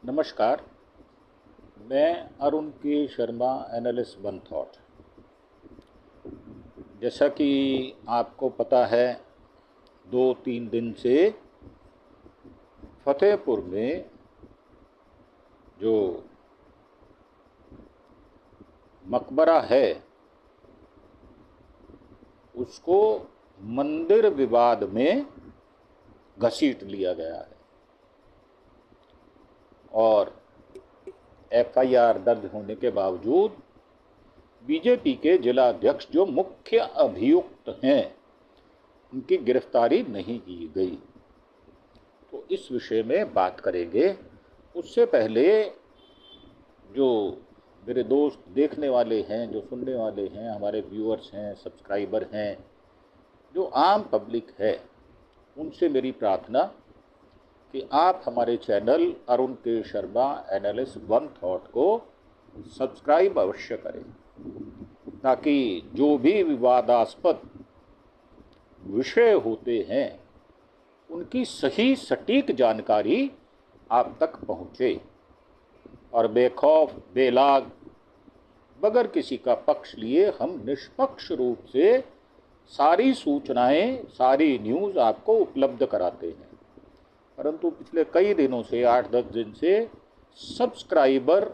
नमस्कार। मैं अरुण के शर्मा, एनालिस्ट वन थॉट। जैसा कि आपको पता है, 2-3 दिन से फतेहपुर में जो मकबरा है उसको मंदिर विवाद में घसीट लिया गया है और एफआईआर दर्ज होने के बावजूद बीजेपी के जिला अध्यक्ष जो मुख्य अभियुक्त हैं उनकी गिरफ्तारी नहीं की गई। तो इस विषय में बात करेंगे। उससे पहले जो मेरे दोस्त देखने वाले हैं, जो सुनने वाले हैं, हमारे व्यूअर्स हैं, सब्सक्राइबर हैं, जो आम पब्लिक है, उनसे मेरी प्रार्थना कि आप हमारे चैनल अरुण के शर्मा, एनालिस्ट वन थॉट को सब्सक्राइब अवश्य करें, ताकि जो भी विवादास्पद विषय होते हैं उनकी सही सटीक जानकारी आप तक पहुँचे और बेखौफ बेलाग बगैर किसी का पक्ष लिए हम निष्पक्ष रूप से सारी सूचनाएं, सारी न्यूज़ आपको उपलब्ध कराते हैं। परंतु पिछले कई दिनों से, 8-10 दिन से सब्सक्राइबर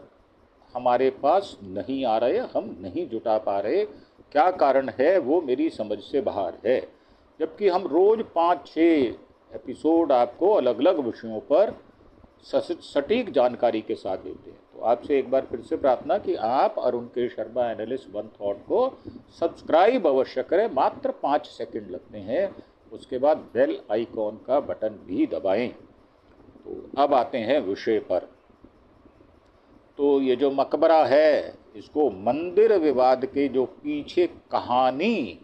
हमारे पास नहीं आ रहे, हम नहीं जुटा पा रहे। क्या कारण है वो मेरी समझ से बाहर है, जबकि हम रोज़ 5-6 एपिसोड आपको अलग अलग विषयों पर सटीक जानकारी के साथ देते हैं। तो आपसे एक बार फिर से प्रार्थना कि आप अरुण के शर्मा, एनालिस्ट वन थॉट को सब्सक्राइब अवश्य करें। मात्र 5 सेकंड लगते हैं, उसके बाद बेल आइकॉन का बटन भी दबाएं। तो अब आते हैं विषय पर। तो ये जो मकबरा है, इसको मंदिर विवाद के जो पीछे कहानी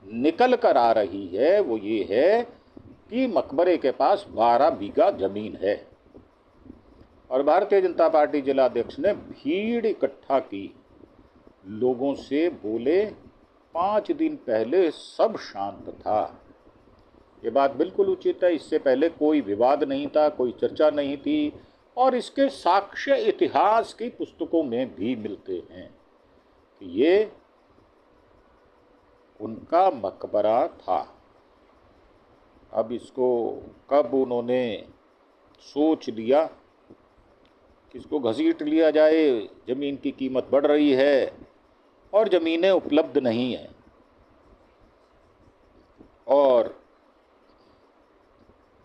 निकल कर आ रही है वो ये है कि मकबरे के पास 12 बीघा जमीन है और भारतीय जनता पार्टी जिला अध्यक्ष ने भीड़ इकट्ठा की। लोगों से बोले 5 दिन पहले सब शांत था। ये बात बिल्कुल उचित है। इससे पहले कोई विवाद नहीं था, कोई चर्चा नहीं थी और इसके साक्ष्य इतिहास की पुस्तकों में भी मिलते हैं कि ये उनका मकबरा था। अब इसको कब उन्होंने सोच लिया कि इसको घसीट लिया जाए, ज़मीन की कीमत बढ़ रही है और ज़मीनें उपलब्ध नहीं हैं और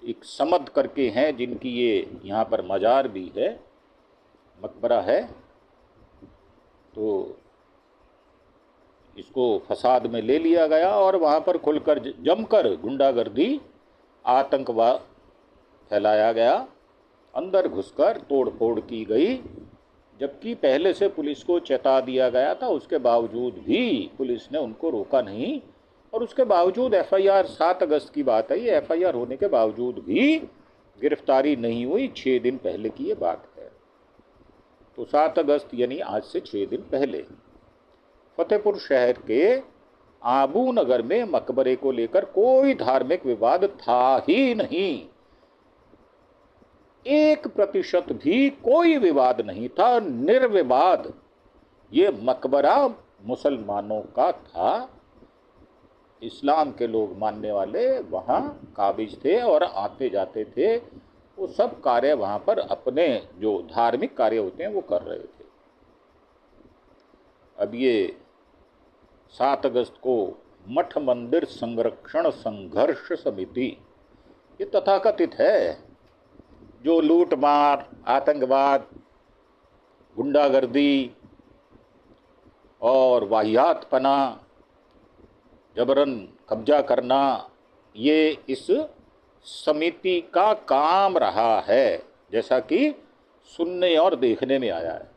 एक समद करके हैं जिनकी ये यहाँ पर मज़ार भी है, मकबरा है, तो इसको फसाद में ले लिया गया और वहाँ पर खुलकर जमकर गुंडागर्दी, आतंकवाद फैलाया गया। अंदर घुसकर तोड़फोड़ की गई, जबकि पहले से पुलिस को चेता दिया गया था। उसके बावजूद भी पुलिस ने उनको रोका नहीं और उसके बावजूद एफआईआर, 7 अगस्त की बात है ये, एफआईआर होने के बावजूद भी गिरफ्तारी नहीं हुई। 6 दिन पहले की ये बात है। तो 7 अगस्त यानी आज से 6 दिन पहले फतेहपुर शहर के आबू नगर में मकबरे को लेकर कोई धार्मिक विवाद था ही नहीं। 1% भी कोई विवाद नहीं था, निर्विवाद ये मकबरा मुसलमानों का था। इस्लाम के लोग मानने वाले वहाँ काबिज थे और आते जाते थे। वो सब कार्य वहाँ पर अपने जो धार्मिक कार्य होते हैं वो कर रहे थे। अब ये 7 अगस्त को मठ मंदिर संरक्षण संघर्ष समिति, ये तथाकथित है, जो लूट मार, आतंकवाद, गुंडागर्दी और वाहियातपना, जबरन कब्जा करना, ये इस समिति का काम रहा है, जैसा कि सुनने और देखने में आया है।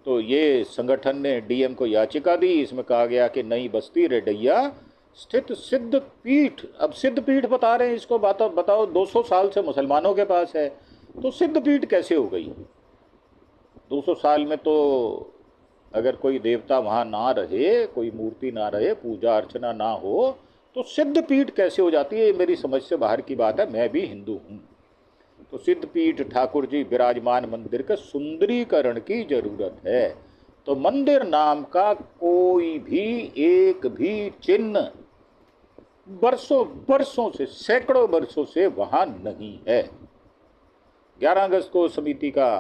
तो ये संगठन ने डीएम को याचिका दी। इसमें कहा गया कि नई बस्ती रेडैया स्थित सिद्ध पीठ, अब सिद्ध पीठ बता रहे हैं इसको, बताओ 200 साल से मुसलमानों के पास है, तो सिद्ध पीठ कैसे हो गई? 200 साल में तो अगर कोई देवता वहाँ ना रहे, कोई मूर्ति ना रहे, पूजा अर्चना ना हो, तो सिद्ध पीठ कैसे हो जाती है? ये मेरी समझ से बाहर की बात है। मैं भी हिंदू हूँ, तो सिद्धपीठ ठाकुर जी विराजमान मंदिर के सुंदरीकरण की जरूरत है। तो मंदिर नाम का कोई भी एक भी चिन्ह बरसों बरसों से, सैकड़ों वर्षों से वहां नहीं है। 11 अगस्त को समिति का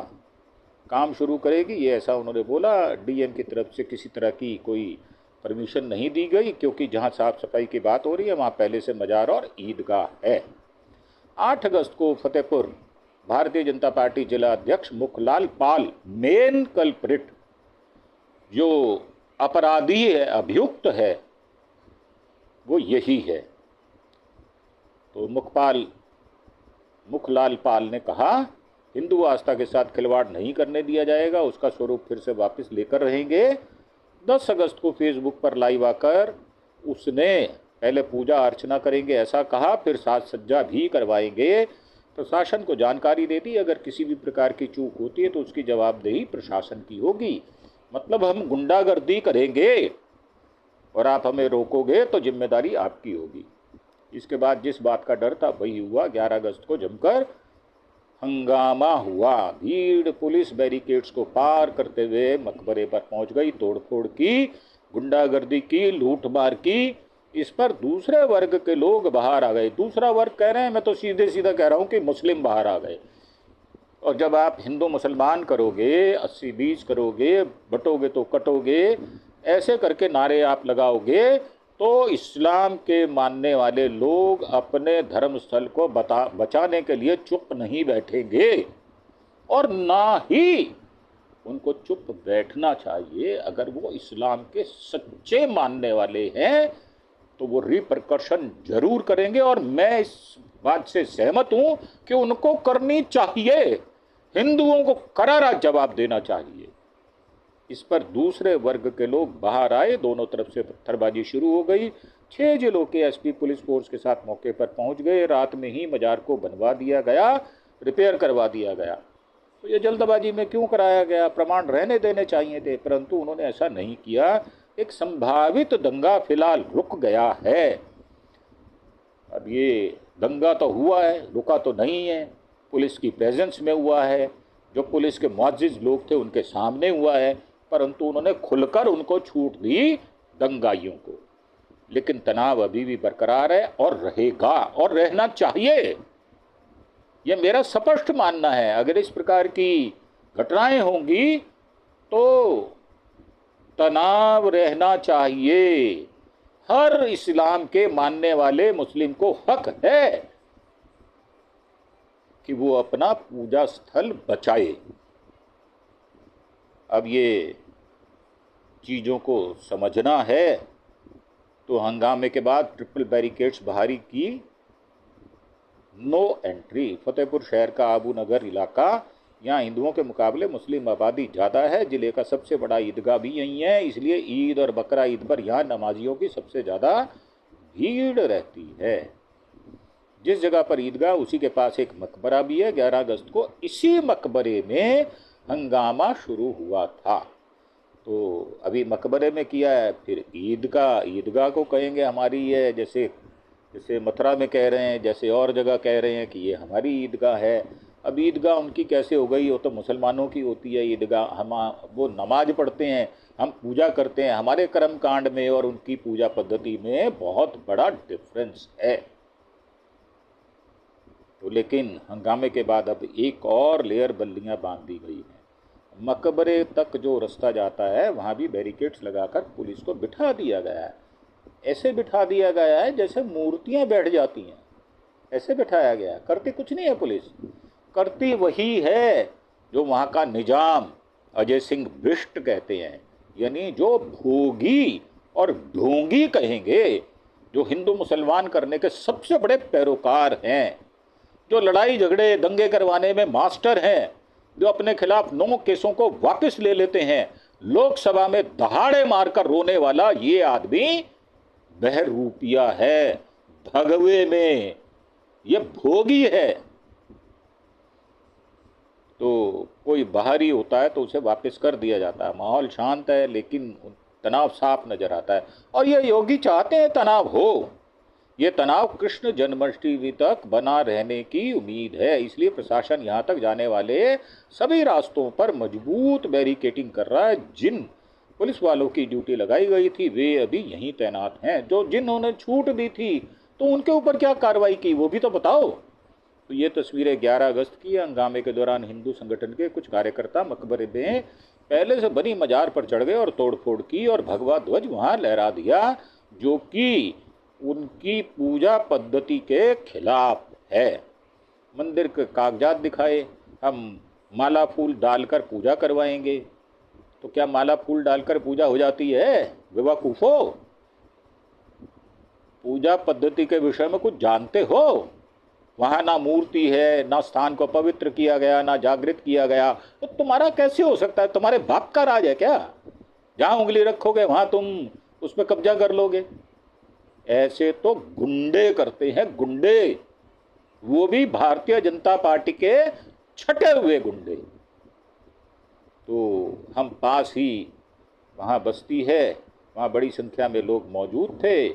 काम शुरू करेगी, ये ऐसा उन्होंने बोला। डीएम की तरफ से किसी तरह की कोई परमिशन नहीं दी गई, क्योंकि जहां साफ सफाई की बात हो रही है वहां पहले से मजार और ईदगाह है। 8 अगस्त को फतेहपुर भारतीय जनता पार्टी जिला अध्यक्ष मुखलाल पाल, मेन कल्प्रिट, जो अपराधी है, अभियुक्त है, वो यही है। तो मुखलाल पाल ने कहा हिंदू आस्था के साथ खिलवाड़ नहीं करने दिया जाएगा, उसका स्वरूप फिर से वापस लेकर रहेंगे। 10 अगस्त को फेसबुक पर लाइव आकर उसने पहले पूजा अर्चना करेंगे ऐसा कहा, फिर साज सज्जा भी करवाएंगे। प्रशासन को जानकारी दे दी, अगर किसी भी प्रकार की चूक होती है तो उसकी जवाबदेही प्रशासन की होगी। मतलब हम गुंडागर्दी करेंगे और आप हमें रोकोगे तो जिम्मेदारी आपकी होगी। इसके बाद जिस बात का डर था वही हुआ। 11 अगस्त को जमकर हंगामा हुआ। भीड़ पुलिस बैरिकेड्स को पार करते हुए मकबरे पर पहुंच गई, तोड़फोड़ की, गुंडागर्दी की, लूटमार की। इस पर दूसरे वर्ग के लोग बाहर आ गए। दूसरा वर्ग कह रहे हैं, मैं तो सीधे सीधा कह रहा हूं कि मुस्लिम बाहर आ गए। और जब आप हिंदू मुसलमान करोगे, 80-20 करोगे, बटोगे तो कटोगे, ऐसे करके नारे आप लगाओगे, तो इस्लाम के मानने वाले लोग अपने धर्म स्थल को बचाने के लिए चुप नहीं बैठेंगे और ना ही उनको चुप बैठना चाहिए। अगर वो इस्लाम के सच्चे मानने वाले हैं तो वो रिपरकशन जरूर करेंगे, और मैं इस बात से सहमत हूं कि उनको करनी चाहिए। हिंदुओं को करारा जवाब देना चाहिए। इस पर दूसरे वर्ग के लोग बाहर आए, दोनों तरफ से पत्थरबाजी शुरू हो गई। 6 जिलों के एसपी पुलिस फोर्स के साथ मौके पर पहुंच गए। रात में ही मजार को बनवा दिया गया, रिपेयर करवा दिया गया। तो ये जल्दबाजी में क्यों कराया गया? प्रमाण रहने देने चाहिए थे, परंतु उन्होंने ऐसा नहीं किया। एक संभावित दंगा फिलहाल रुक गया है। अब ये दंगा तो हुआ है, रुका तो नहीं है। पुलिस की प्रेजेंस में हुआ है, जो पुलिस के मुअज्जिज लोग थे उनके सामने हुआ है, परंतु उन्होंने खुलकर उनको छूट दी दंगाइयों को। लेकिन तनाव अभी भी बरकरार है और रहेगा और रहना चाहिए, यह मेरा स्पष्ट मानना है। अगर इस प्रकार की घटनाएं होंगी तो तनाव रहना चाहिए। हर इस्लाम के मानने वाले मुस्लिम को हक है कि वो अपना पूजा स्थल बचाए। अब ये चीज़ों को समझना है तो हंगामे के बाद ट्रिपल बैरिकेड्स बाहरी की, नो एंट्री। फतेहपुर शहर का आबू नगर इलाका, यहाँ हिंदुओं के मुकाबले मुस्लिम आबादी ज़्यादा है। जिले का सबसे बड़ा ईदगाह भी यहीं है, इसलिए ईद और बकरा ईद पर यहाँ नमाजियों की सबसे ज़्यादा भीड़ रहती है। जिस जगह पर ईदगाह उसी के पास एक मकबरा भी है। 11 अगस्त को इसी मकबरे में हंगामा शुरू हुआ था। तो अभी मकबरे में किया है, फिर ईदगाह को कहेंगे हमारी है, जैसे मथुरा में कह रहे हैं, जैसे और जगह कह रहे हैं कि ये हमारी ईदगाह है। अब ईदगाह उनकी कैसे हो गई? वो तो मुसलमानों की होती है ईदगाह। हम वो नमाज पढ़ते हैं, हम पूजा करते हैं। हमारे कर्म कांड में और उनकी पूजा पद्धति में बहुत बड़ा डिफरेंस है। तो लेकिन हंगामे के बाद अब एक और लेयर बल्लियां बांध दी गई हैं। मकबरे तक जो रास्ता जाता है वहाँ भी बैरिकेड्स लगाकर पुलिस को बिठा दिया गया है। ऐसे बिठा दिया गया है जैसे मूर्तियाँ बैठ जाती हैं, ऐसे बिठाया गया है। करती कुछ नहीं है पुलिस, करती वही है जो वहाँ का निजाम अजय सिंह बिष्ट कहते हैं, यानी जो भोगी और ढोंगी कहेंगे, जो हिंदू मुसलमान करने के सबसे बड़े पैरोकार हैं, जो लड़ाई झगड़े दंगे करवाने में मास्टर हैं, जो अपने खिलाफ 9 केसों को वापस ले लेते हैं, लोकसभा में दहाड़े मारकर रोने वाला ये आदमी बहरूपिया है, भगवे में ये भोगी है। तो कोई बाहरी होता है तो उसे वापस कर दिया जाता है। माहौल शांत है लेकिन तनाव साफ नजर आता है, और ये योगी चाहते हैं तनाव हो। ये तनाव कृष्ण जन्माष्टमी तक बना रहने की उम्मीद है, इसलिए प्रशासन यहां तक जाने वाले सभी रास्तों पर मजबूत बैरिकेडिंग कर रहा है। जिन पुलिस वालों की ड्यूटी लगाई गई थी वे अभी यहीं तैनात हैं। जो जिन्होंने छूट दी थी तो उनके ऊपर क्या कार्रवाई की वो भी तो बताओ। तो ये तस्वीरें 11 अगस्त की। हंगामे के दौरान हिंदू संगठन के कुछ कार्यकर्ता मकबरे में पहले से बनी मजार पर चढ़ गए और तोड़फोड़ की और भगवा ध्वज वहां लहरा दिया, जो कि उनकी पूजा पद्धति के खिलाफ है। मंदिर के कागजात दिखाए, हम माला फूल डालकर पूजा करवाएंगे। तो क्या माला फूल डालकर पूजा हो जाती है? बेवकूफो, पूजा पद्धति के विषय में कुछ जानते हो? वहां ना मूर्ति है, ना स्थान को पवित्र किया गया, ना जागृत किया गया, तो तुम्हारा कैसे हो सकता है? तुम्हारे बाप का राज है क्या? जहां उंगली रखोगे वहां तुम उस पर कब्जा कर लोगे। ऐसे तो गुंडे करते हैं, गुंडे, वो भी भारतीय जनता पार्टी के छटे हुए गुंडे। तो हम पास ही वहाँ बस्ती है, वहाँ बड़ी संख्या में लोग मौजूद थे।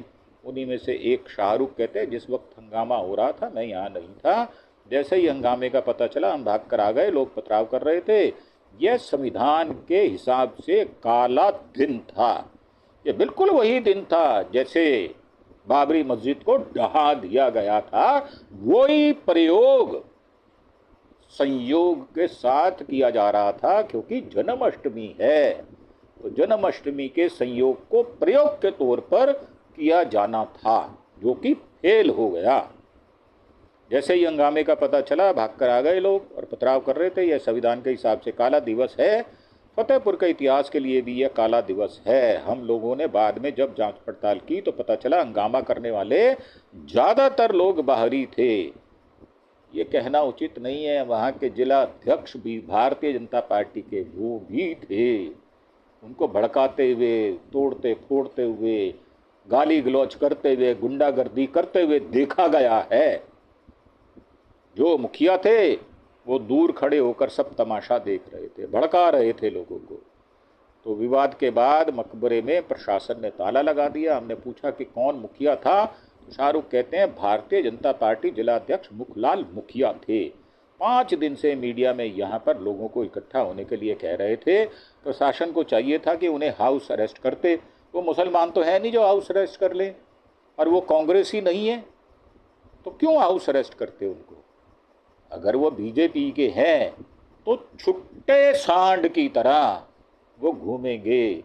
उन्हीं में से एक शाहरुख कहते हैं, जिस वक्त हंगामा हो रहा था मैं यहाँ नहीं था। जैसे ही हंगामे का पता चला हम भाग कर आ गए। लोग पथराव कर रहे थे। यह संविधान के हिसाब से काला दिन था। ये बिल्कुल वही दिन था जैसे बाबरी मस्जिद को ढहा दिया गया था। वही प्रयोग संयोग के साथ किया जा रहा था, क्योंकि जन्माष्टमी है। तो जन्माष्टमी के संयोग को प्रयोग के तौर पर किया जाना था, जो कि फेल हो गया। जैसे ही हंगामे का पता चला भागकर आ गए लोग और पथराव कर रहे थे। यह संविधान के हिसाब से काला दिवस है। फतेहपुर के इतिहास के लिए भी यह काला दिवस है। हम लोगों ने बाद में जब जांच पड़ताल की तो पता चला हंगामा करने वाले ज़्यादातर लोग बाहरी थे। ये कहना उचित नहीं है। वहाँ के जिला अध्यक्ष भी भारतीय जनता पार्टी के वो भी थे। उनको भड़काते हुए, तोड़ते फोड़ते हुए, गाली गलौज करते हुए, गुंडागर्दी करते हुए देखा गया है। जो मुखिया थे वो दूर खड़े होकर सब तमाशा देख रहे थे, भड़का रहे थे लोगों को। तो विवाद के बाद मकबरे में प्रशासन ने ताला लगा दिया। हमने पूछा कि कौन मुखिया था। शाहरुख कहते हैं भारतीय जनता पार्टी जिलाध्यक्ष मुखलाल मुखिया थे। 5 दिन से मीडिया में यहाँ पर लोगों को इकट्ठा होने के लिए कह रहे थे। प्रशासन को चाहिए था कि उन्हें हाउस अरेस्ट करते। वो मुसलमान तो है नहीं जो हाउस अरेस्ट कर ले, और वो कांग्रेसी नहीं है तो क्यों हाउस अरेस्ट करते उनको? अगर वो बीजेपी के हैं तो छुट्टे सांड की तरह वो घूमेंगे।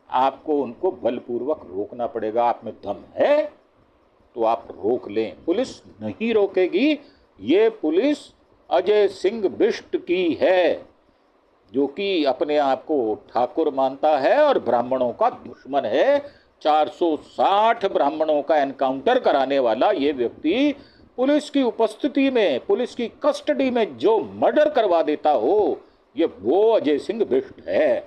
आपको उनको बलपूर्वक रोकना पड़ेगा। आप में दम है तो आप रोक लें, पुलिस नहीं रोकेगी। ये पुलिस अजय सिंह बिष्ट की है, जो कि अपने आप को ठाकुर मानता है और ब्राह्मणों का दुश्मन है। 460 ब्राह्मणों का एनकाउंटर कराने वाला ये व्यक्ति पुलिस की उपस्थिति में, पुलिस की कस्टडी में जो मर्डर करवा देता हो, ये वो अजय सिंह बिष्ट है।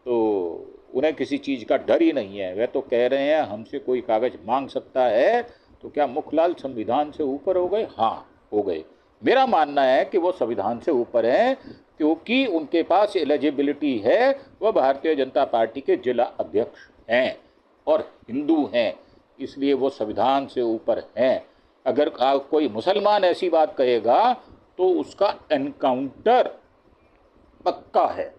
तो उन्हें किसी चीज़ का डर ही नहीं है। वे तो कह रहे हैं हमसे कोई कागज मांग सकता है। तो क्या मुखलाल संविधान से ऊपर हो गए? हाँ, हो गए। मेरा मानना है कि वो संविधान से ऊपर हैं, क्योंकि उनके पास एलिजिबिलिटी है। वह भारतीय जनता पार्टी के जिला अध्यक्ष हैं और हिंदू हैं, इसलिए वो संविधान से ऊपर हैं। अगर कोई मुसलमान ऐसी बात कहेगा तो उसका एनकाउंटर पक्का है,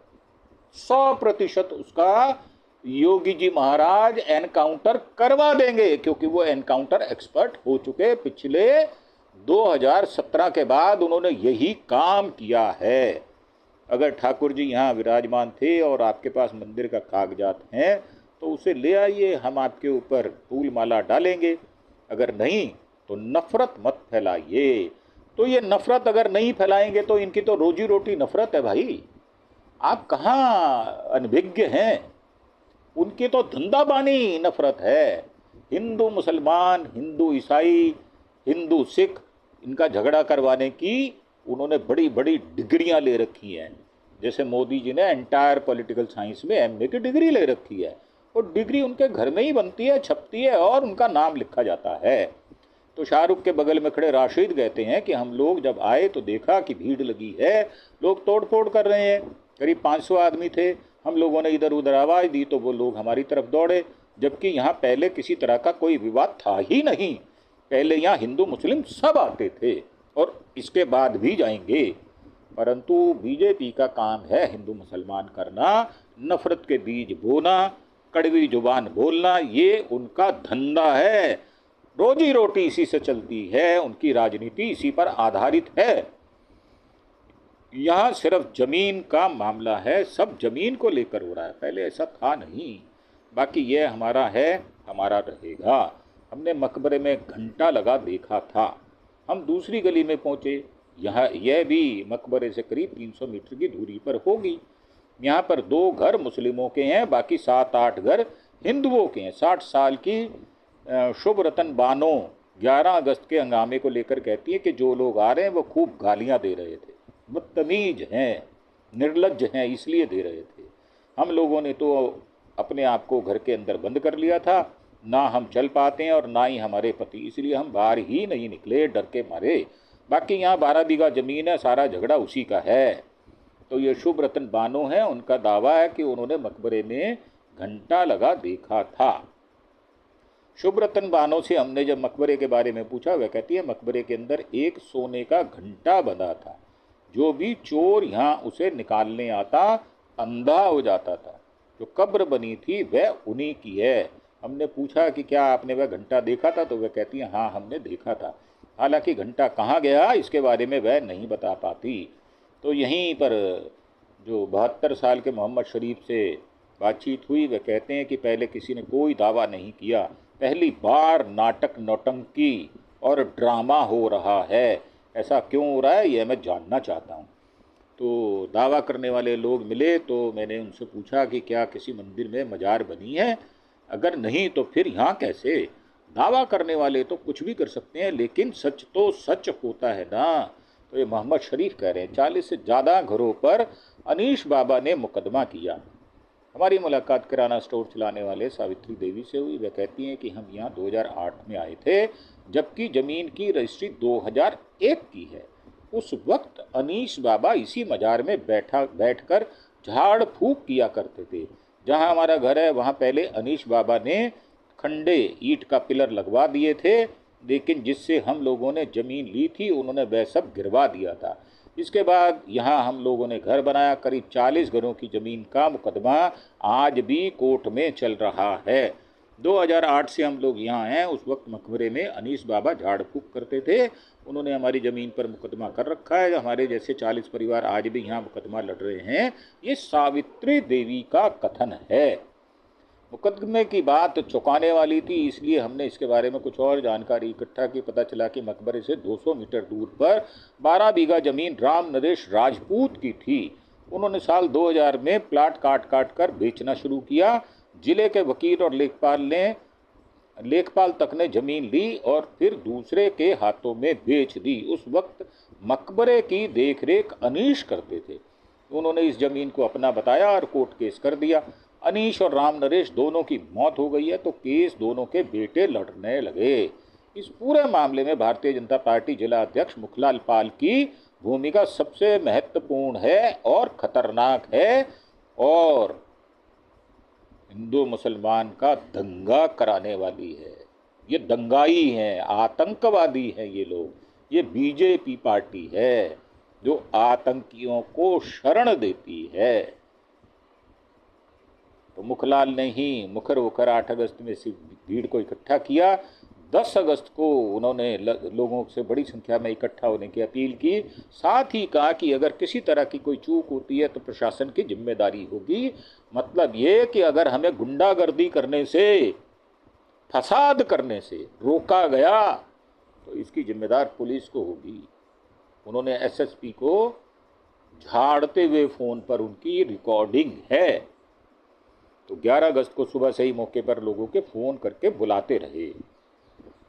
100% उसका योगी जी महाराज एनकाउंटर करवा देंगे, क्योंकि वो एनकाउंटर एक्सपर्ट हो चुके। पिछले 2017 के बाद उन्होंने यही काम किया है। अगर ठाकुर जी यहाँ विराजमान थे और आपके पास मंदिर का कागजात हैं तो उसे ले आइए, हम आपके ऊपर फूल माला डालेंगे। अगर नहीं तो नफरत मत फैलाइए। तो ये नफरत अगर नहीं फैलाएंगे तो इनकी तो रोजी रोटी नफरत है भाई। आप कहाँ अनभिज्ञ हैं? उनकी तो धंधाबानी नफरत है। हिंदू मुसलमान, हिंदू ईसाई, हिंदू सिख, इनका झगड़ा करवाने की उन्होंने बड़ी बड़ी डिग्रियां ले रखी हैं। जैसे मोदी जी ने एंटायर पॉलिटिकल साइंस में एमए की डिग्री ले रखी है। और डिग्री उनके घर में ही बनती है, छपती है और उनका नाम लिखा जाता है। तो शाहरुख के बगल में खड़े राशिद कहते हैं कि हम लोग जब आए तो देखा कि भीड़ लगी है, लोग तोड़ फोड़ कर रहे हैं। करीब 500 आदमी थे। हम लोगों ने इधर उधर आवाज़ दी तो वो लोग हमारी तरफ दौड़े, जबकि यहाँ पहले किसी तरह का कोई विवाद था ही नहीं। पहले यहाँ हिंदू मुस्लिम सब आते थे और इसके बाद भी जाएंगे, परंतु बीजेपी का काम है हिंदू मुसलमान करना, नफरत के बीज बोना, कड़वी जुबान बोलना, ये उनका धंधा है। रोजी रोटी इसी से चलती है, उनकी राजनीति इसी पर आधारित है। यहाँ सिर्फ जमीन का मामला है, सब जमीन को लेकर हो रहा है, पहले ऐसा था नहीं। बाकी ये हमारा है, हमारा रहेगा। हमने मकबरे में घंटा लगा देखा था, हम दूसरी गली में पहुँचे, यह भी मकबरे से करीब 300 मीटर की दूरी पर होगी। यहाँ पर 2 घर मुस्लिमों के हैं, बाकी 7-8 घर हिंदुओं के हैं। 60 साल की शुभ रतन बानो 11 अगस्त के हंगामे को लेकर कहती है कि जो लोग आ रहे हैं वो खूब गालियाँ दे रहे थे, बदतमीज हैं, निर्लज्ज हैं, इसलिए दे रहे थे। हम लोगों ने तो अपने आप को घर के अंदर बंद कर लिया था, ना हम चल पाते हैं और ना ही हमारे पति, इसलिए हम बाहर ही नहीं निकले डर के मारे। बाकी यहाँ 12 बीघा ज़मीन है, सारा झगड़ा उसी का है। तो ये शुभ रतन बानो है, उनका दावा है कि उन्होंने मकबरे में घंटा लगा देखा था। शुभ रतन बानो से हमने जब मकबरे के बारे में पूछा, वह कहती है मकबरे के अंदर एक सोने का घंटा बंधा था, जो भी चोर यहाँ उसे निकालने आता अंधा हो जाता था। जो कब्र बनी थी वह उन्हीं की है। हमने पूछा कि क्या आपने वह घंटा देखा था, तो वह कहती है हाँ हमने देखा था। हालांकि घंटा कहाँ गया इसके बारे में वह नहीं बता पाती। तो यहीं पर जो 72 साल के मोहम्मद शरीफ से बातचीत हुई, वह कहते हैं कि पहले किसी ने कोई दावा नहीं किया, पहली बार नाटक नौटंकी और ड्रामा हो रहा है। ऐसा क्यों हो रहा है यह मैं जानना चाहता हूँ। तो दावा करने वाले लोग मिले तो मैंने उनसे पूछा कि क्या किसी मंदिर में मजार बनी है, अगर नहीं तो फिर यहाँ कैसे। दावा करने वाले तो कुछ भी कर सकते हैं, लेकिन सच तो सच होता है ना। तो ये मोहम्मद शरीफ कह रहे हैं 40 से ज़्यादा घरों पर अनीश बाबा ने मुकदमा किया। हमारी मुलाकात किराना स्टोर चलाने वाले सावित्री देवी से हुई। वह कहती हैं कि हम यहाँ 2008 में आए थे, जबकि ज़मीन की रजिस्ट्री 2001 की है। उस वक्त अनीश बाबा इसी मजार में बैठकर झाड़ फूक किया करते थे। जहाँ हमारा घर है वहाँ पहले अनीश बाबा ने खंडे ईंट का पिलर लगवा दिए थे, लेकिन जिससे हम लोगों ने ज़मीन ली थी उन्होंने वह सब गिरवा दिया था। इसके बाद यहाँ हम लोगों ने घर बनाया। करीब 40 घरों की ज़मीन का मुकदमा आज भी कोर्ट में चल रहा है। 2008 से हम लोग यहाँ हैं। उस वक्त मकबरे में अनीस बाबा झाड़ फूक करते थे, उन्होंने हमारी ज़मीन पर मुकदमा कर रखा है। हमारे जैसे 40 परिवार आज भी यहाँ मुकदमा लड़ रहे हैं। ये सावित्री देवी का कथन है। मुकदमे की बात चौंकाने वाली थी, इसलिए हमने इसके बारे में कुछ और जानकारी इकट्ठा की। पता चला कि मकबरे से 200 मीटर दूर पर 12 बीघा ज़मीन राम नरेश राजपूत की थी। उन्होंने साल 2000 में प्लाट काट कर बेचना शुरू किया। जिले के वकील और लेखपाल तक ने ज़मीन ली और फिर दूसरे के हाथों में बेच दी। उस वक्त मकबरे की देखरेख अनीश करते थे। उन्होंने इस ज़मीन को अपना बताया और कोर्ट केस कर दिया। अनीश और राम नरेश दोनों की मौत हो गई है, तो केस दोनों के बेटे लड़ने लगे। इस पूरे मामले में भारतीय जनता पार्टी जिला अध्यक्ष मुखलाल पाल की भूमिका सबसे महत्वपूर्ण है और खतरनाक है, और हिंदू मुसलमान का दंगा कराने वाली है। ये दंगाई हैं, आतंकवादी हैं ये लोग। ये बीजेपी पार्टी है जो आतंकियों को शरण देती है। तो मुखलाल ने ही मुखर होकर 8 अगस्त में इस भीड़ को इकट्ठा किया। 10 अगस्त को उन्होंने लोगों से बड़ी संख्या में इकट्ठा होने की अपील की। साथ ही कहा कि अगर किसी तरह की कोई चूक होती है तो प्रशासन की जिम्मेदारी होगी। मतलब ये कि अगर हमें गुंडागर्दी करने से, फसाद करने से रोका गया तो इसकी जिम्मेदार पुलिस को होगी। उन्होंने एसएसपी को झाड़ते हुए फ़ोन पर उनकी रिकॉर्डिंग है। तो 11 अगस्त को सुबह से ही मौके पर लोगों के फ़ोन करके बुलाते रहे।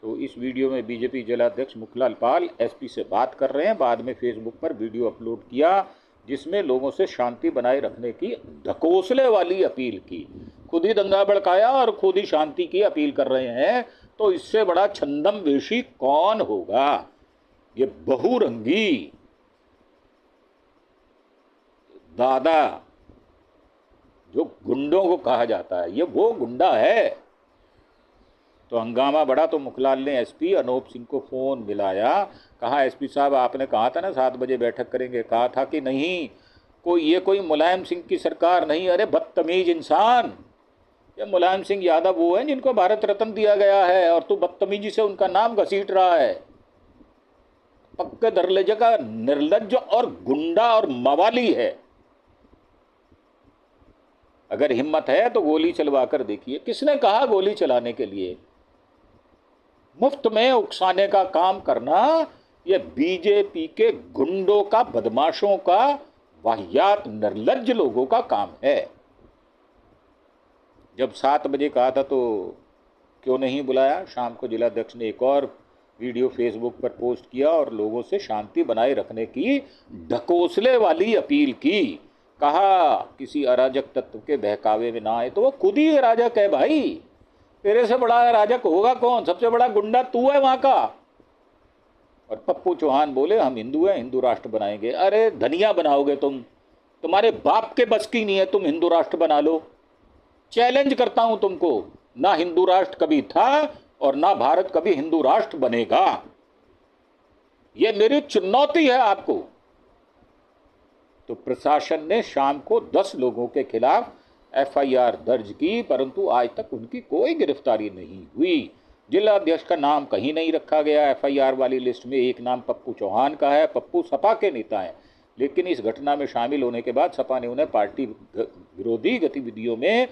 तो इस वीडियो में बीजेपी जिलाध्यक्ष मुखलाल पाल एसपी से बात कर रहे हैं। बाद में फेसबुक पर वीडियो अपलोड किया जिसमें लोगों से शांति बनाए रखने की ढकोसले वाली अपील की। खुद ही दंगा भड़काया और खुद ही शांति की अपील कर रहे हैं, तो इससे बड़ा छंदमवेशी कौन होगा। ये बहुरंगी दादा जो गुंडों को कहा जाता है, ये वो गुंडा है। तो हंगामा बढ़ा तो मुखलाल ने एसपी अनूप सिंह को फ़ोन मिलाया, कहा एसपी साहब आपने कहा था ना 7 बजे बैठक करेंगे, कहा था कि नहीं, कोई मुलायम सिंह की सरकार नहीं। अरे बदतमीज इंसान, ये मुलायम सिंह यादव वो हैं जिनको भारत रत्न दिया गया है और तू बदतमीजी से उनका नाम घसीट रहा है। पक्के दरलजे का निर्लज्ज और गुंडा और मवाली है। अगर हिम्मत है तो गोली चलवा कर देखिए। किसने कहा गोली चलाने के लिए? मुफ्त में उकसाने का काम करना यह बीजेपी के गुंडों का, बदमाशों का, वाहियात निर्लज्ज लोगों का काम है। जब 7 बजे कहा था तो क्यों नहीं बुलाया? शाम को जिलाध्यक्ष ने एक और वीडियो फेसबुक पर पोस्ट किया और लोगों से शांति बनाए रखने की ढकोसले वाली अपील की। कहा किसी अराजक तत्व के बहकावे में ना आए। तो वो खुद ही अराजक है भाई, तेरे से बड़ा अराजक होगा कौन? सबसे बड़ा गुंडा तू है वहां का। और पप्पू चौहान बोले हम हिंदू हैं, हिंदू राष्ट्र बनाएंगे। अरे धनिया बनाओगे तुम, तुम्हारे बाप के बस की नहीं है तुम हिंदू राष्ट्र बना लो। चैलेंज करता हूं तुमको, ना हिंदू राष्ट्र कभी था और ना भारत कभी हिंदू राष्ट्र बनेगा। यह मेरी चुनौती है आपको। तो प्रशासन ने शाम को 10 लोगों के खिलाफ एफआईआर दर्ज की, परंतु आज तक उनकी कोई गिरफ्तारी नहीं हुई। जिला अध्यक्ष का नाम कहीं नहीं रखा गया एफआईआर वाली लिस्ट में। एक नाम पप्पू चौहान का है। पप्पू सपा के नेता हैं, लेकिन इस घटना में शामिल होने के बाद सपा ने उन्हें पार्टी विरोधी गतिविधियों में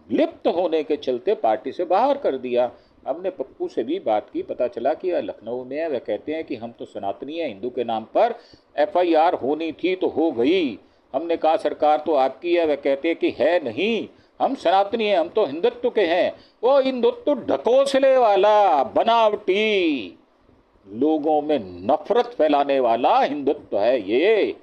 लिप्त होने के चलते पार्टी से बाहर कर दिया। हमने पप्पू से भी बात की, पता चला कि वह लखनऊ में है। वह कहते हैं कि हम तो सनातनी हैं, हिंदू के नाम पर एफआईआर होनी थी तो हो गई। हमने कहा सरकार तो आपकी है। वह कहते हैं कि है नहीं, हम सनातनी हैं, हम तो हिंदुत्व के हैं। वो हिंदुत्व ढकोसले वाला, बनावटी, लोगों में नफरत फैलाने वाला हिंदुत्व है ये।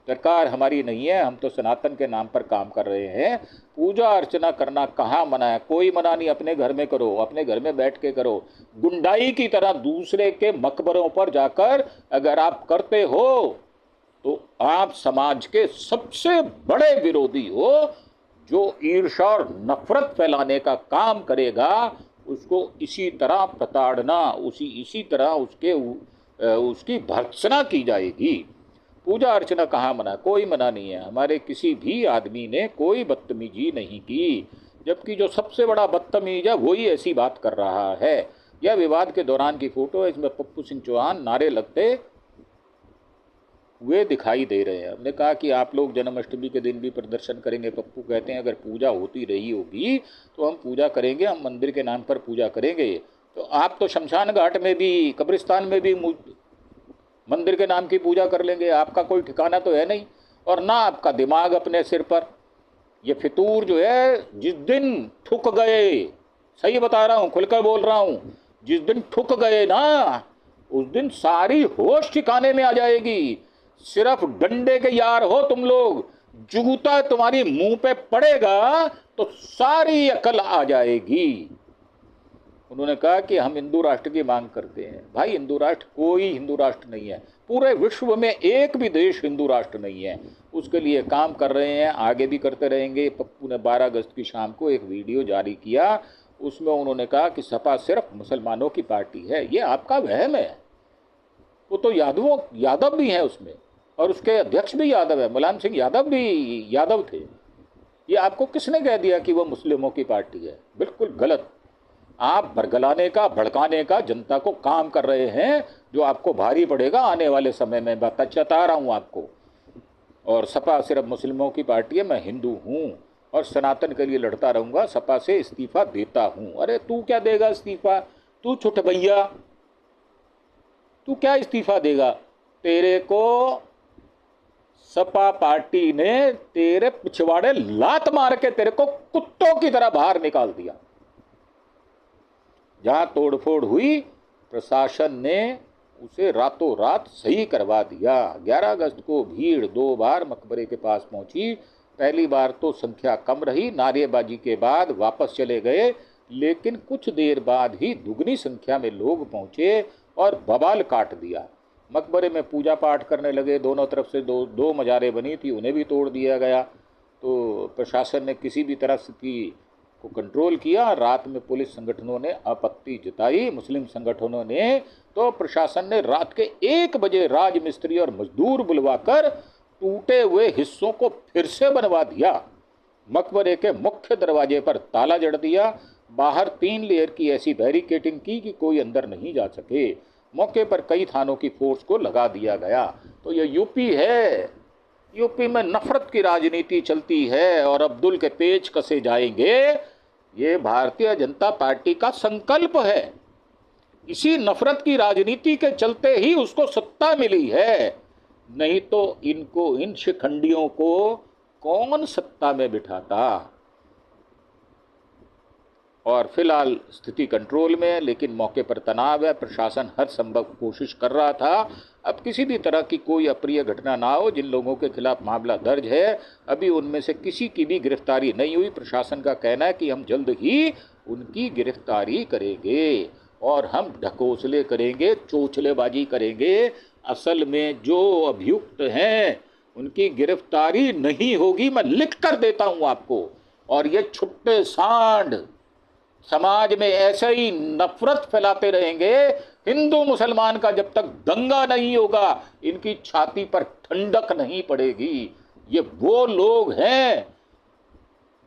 सरकार हमारी नहीं है, हम तो सनातन के नाम पर काम कर रहे हैं। पूजा अर्चना करना कहाँ मना है? कोई मना नहीं, अपने घर में करो, अपने घर में बैठ के करो। गुंडाई की तरह दूसरे के मकबरों पर जाकर अगर आप करते हो तो आप समाज के सबसे बड़े विरोधी हो। जो ईर्ष्या और नफरत फैलाने का काम करेगा उसको इसी तरह प्रताड़ना, इसी तरह उसकी भर्त्सना की जाएगी। पूजा अर्चना कहाँ मना? कोई मना नहीं है। हमारे किसी भी आदमी ने कोई बदतमीजी नहीं की, जबकि जो सबसे बड़ा बदतमीज है वही ऐसी बात कर रहा है। यह विवाद के दौरान की फोटो है, इसमें पप्पू सिंह चौहान नारे लगते हुए दिखाई दे रहे हैं। हमने कहा कि आप लोग जन्माष्टमी के दिन भी प्रदर्शन करेंगे। पप्पू कहते हैं अगर पूजा होती रही होगी तो हम पूजा करेंगे, हम मंदिर के नाम पर पूजा करेंगे। तो आप तो शमशान घाट में भी, कब्रिस्तान में भी मंदिर के नाम की पूजा कर लेंगे। आपका कोई ठिकाना तो है नहीं, और ना आपका दिमाग अपने सिर पर। ये फितूर जो है जिस दिन ठुक गए, सही बता रहा हूँ, खुलकर बोल रहा हूँ, जिस दिन ठुक गए ना उस दिन सारी होश ठिकाने में आ जाएगी। सिर्फ डंडे के यार हो तुम लोग, जूता तुम्हारी मुंह पे पड़ेगा तो सारी अकल आ जाएगी। उन्होंने कहा कि हम हिंदू राष्ट्र की मांग करते हैं। भाई हिंदू राष्ट्र, कोई हिंदू राष्ट्र नहीं है। पूरे विश्व में एक भी देश हिंदू राष्ट्र नहीं है। उसके लिए काम कर रहे हैं, आगे भी करते रहेंगे। पप्पू ने 12 अगस्त की शाम को एक वीडियो जारी किया, उसमें उन्होंने कहा कि सपा सिर्फ मुसलमानों की पार्टी है। ये आपका वहम है। वो तो यादव भी हैं उसमें, और उसके अध्यक्ष भी यादव है। मुलायम सिंह यादव भी यादव थे। ये आपको किसने कह दिया कि वो मुस्लिमों की पार्टी है? बिल्कुल गलत। आप बरगलाने का, भड़काने का जनता को काम कर रहे हैं, जो आपको भारी पड़ेगा आने वाले समय में। बात चता रहा हूँ आपको। और सपा सिर्फ मुस्लिमों की पार्टी है। मैं हिंदू हूँ और सनातन के लिए लड़ता रहूँगा। सपा से इस्तीफा देता हूँ। अरे तू क्या देगा इस्तीफा? तू छुट भैया, तू क्या इस्तीफा देगा? तेरे को सपा पार्टी ने तेरे पिछवाड़े लात मार के तेरे को कुत्तों की तरह बाहर निकाल दिया। जहां तोड़फोड़ हुई, प्रशासन ने उसे रातों रात सही करवा दिया। 11 अगस्त को भीड़ 2 बार मकबरे के पास पहुंची। पहली बार तो संख्या कम रही, नारेबाजी के बाद वापस चले गए, लेकिन कुछ देर बाद ही दुगनी संख्या में लोग पहुंचे और बवाल काट दिया। मकबरे में पूजा पाठ करने लगे। दोनों तरफ से दो मज़ारें बनी थी, उन्हें भी तोड़ दिया गया। तो प्रशासन ने किसी भी तरह की को कंट्रोल किया। रात में पुलिस संगठनों ने आपत्ति जताई, मुस्लिम संगठनों ने, तो प्रशासन ने रात के 1 बजे राजमिस्त्री और मजदूर बुलवाकर टूटे हुए हिस्सों को फिर से बनवा दिया। मकबरे के मुख्य दरवाजे पर ताला जड़ दिया। बाहर 3 लेयर की ऐसी बैरिकेडिंग की कि कोई अंदर नहीं जा सके। मौके पर कई थानों की फोर्स को लगा दिया गया। तो ये यूपी है, यूपी में नफरत की राजनीति चलती है और अब्दुल के पेच कसे जाएंगे। ये भारतीय जनता पार्टी का संकल्प है। इसी नफरत की राजनीति के चलते ही उसको सत्ता मिली है, नहीं तो इनको, इन शिखंडियों को कौन सत्ता में बिठाता। और फिलहाल स्थिति कंट्रोल में है, लेकिन मौके पर तनाव है। प्रशासन हर संभव कोशिश कर रहा था अब किसी भी तरह की कोई अप्रिय घटना ना हो। जिन लोगों के खिलाफ मामला दर्ज है अभी उनमें से किसी की भी गिरफ्तारी नहीं हुई। प्रशासन का कहना है कि हम जल्द ही उनकी गिरफ्तारी करेंगे और हम ढकोसले करेंगे, चोचलेबाजी करेंगे। असल में जो अभियुक्त हैं उनकी गिरफ्तारी नहीं होगी, मैं लिख कर देता हूं आपको। और ये छुट्टे सांड समाज में ऐसे ही नफरत फैलाते रहेंगे। हिंदू मुसलमान का जब तक दंगा नहीं होगा इनकी छाती पर ठंडक नहीं पड़ेगी। ये वो लोग हैं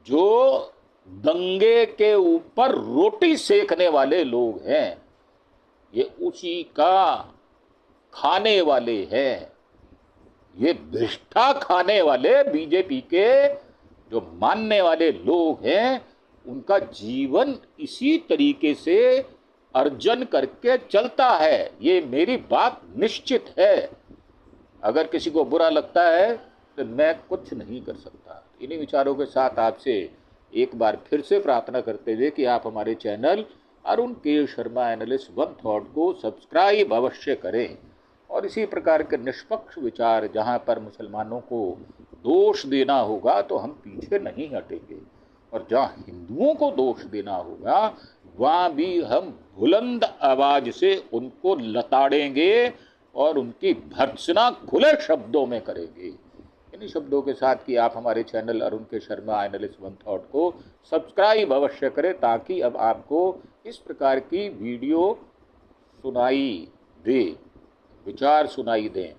जो दंगे के ऊपर रोटी सेकने वाले लोग हैं, ये उसी का खाने वाले हैं। ये धिष्ठा खाने वाले बीजेपी के जो मानने वाले लोग हैं, उनका जीवन इसी तरीके से अर्जन करके चलता है। ये मेरी बात निश्चित है। अगर किसी को बुरा लगता है तो मैं कुछ नहीं कर सकता। इन्हीं विचारों के साथ आपसे एक बार फिर से प्रार्थना करते हुए कि आप हमारे चैनल अरुण के शर्मा एनालिस्ट वन थॉट को सब्सक्राइब अवश्य करें और इसी प्रकार के निष्पक्ष विचार, जहां पर मुसलमानों को दोष देना होगा तो हम पीछे नहीं हटेंगे, और जहां हिंदुओं को दोष देना होगा वहां भी हम बुलंद आवाज से उनको लताड़ेंगे और उनकी भर्त्सना खुले शब्दों में करेंगे। इन्हीं शब्दों के साथ कि आप हमारे चैनल अरुण के शर्मा एनालिस्ट वन थॉट को सब्सक्राइब अवश्य करें, ताकि अब आपको इस प्रकार की वीडियो सुनाई दे, विचार सुनाई दें।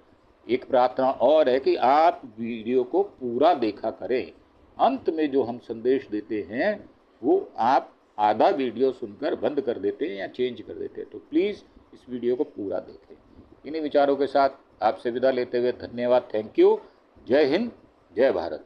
एक प्रार्थना और है कि आप वीडियो को पूरा देखा करें। अंत में जो हम संदेश देते हैं वो आप आधा वीडियो सुनकर बंद कर देते हैं या चेंज कर देते हैं, तो प्लीज़ इस वीडियो को पूरा देखें। इन्हीं विचारों के साथ आपसे विदा लेते हुए धन्यवाद, थैंक यू, जय हिंद, जय भारत।